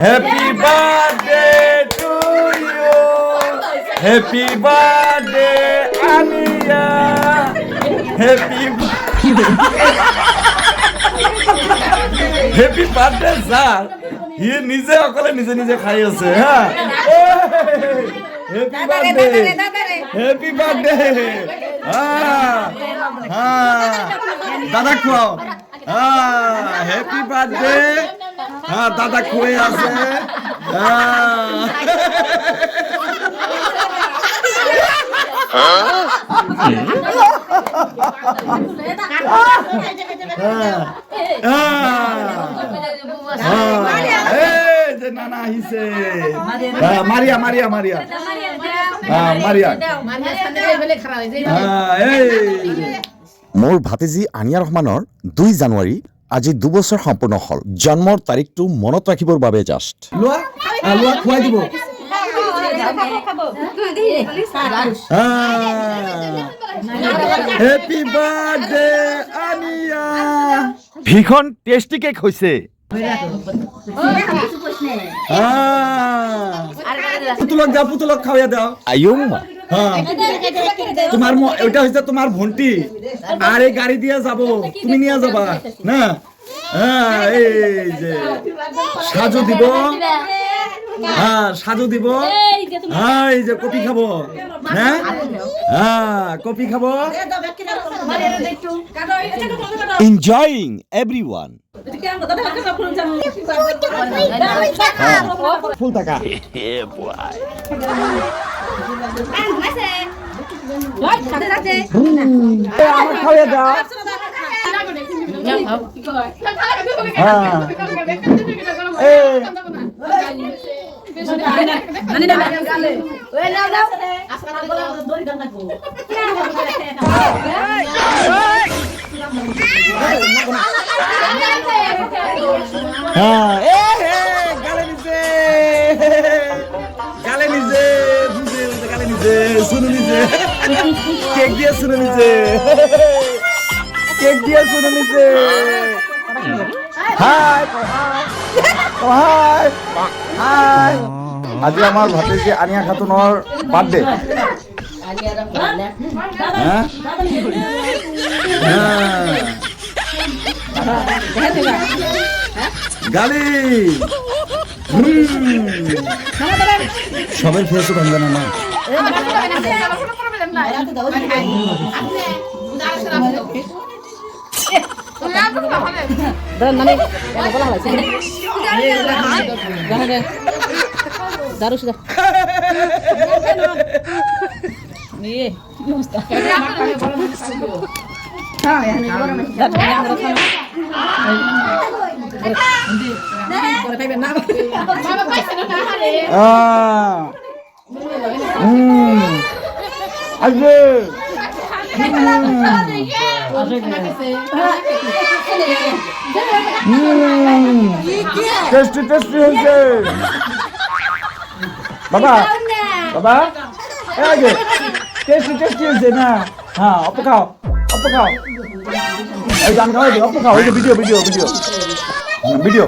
Happy birthday to you. Happy birthday, Ania. Happy Happy birthday, sir. He নিজে অকলে নিজে নিজে খাই আছে হ্যাঁ হ্যাপি বার্থডে হ্যাপি বার্থডে দাদা খাও হ্যাপি বার্থডে দাদা খুয়ে আছে নানা আহিছে মারিয়া মারিয়া মারিয়া মারিয়া মোৰ ভাতিজী আনিয়া ৰহমানৰ 2 জানুৱাৰী আজি 2 বছৰ সম্পূৰ্ণ হ'ল জন্মৰ তাৰিখটো মনত ৰাখিবৰ বাবে জাষ্ট লোৱা লোৱা খুৱাই দিব হ্যাপি বার্থডে আনিয়া ভীষণ টেস্টি কেক হৈছে পুতুলক খাওয়া দাও আয়ুম তোমার ওইটা হচ্ছে তোমার ভন্টি আর এই গাড়ি দিয়ে যাব তুমি নিয়ে যাবা না এই যে সাজু দিব সাজু দিব এই যে কপি খাবো হ্যাঁ কপি খাবো এনজয়িং এভরিওয়ান ফুল টাকা আমার খাওয়া দাও গালে নিজে বুঝে গালে নিজে শুনে নিজে কেক দিয়ে শুনে নিজে কেক দিয়ে শুনে নিজে হাই হাই হাই আজি আমার ভাতিজী আনিয়া খাতুনৰ বাৰ্থডে গালি সবের ফেসও ভাঙবে না টেস্টি টেস্টি হয়েছে বাবা বাবা টেস্টি টেস্টি হয়েছে না হ্যাঁ অপ খাও এই গান খাও অপ খাও এই ভিডিও ভিডিও ভিডিও ভিডিও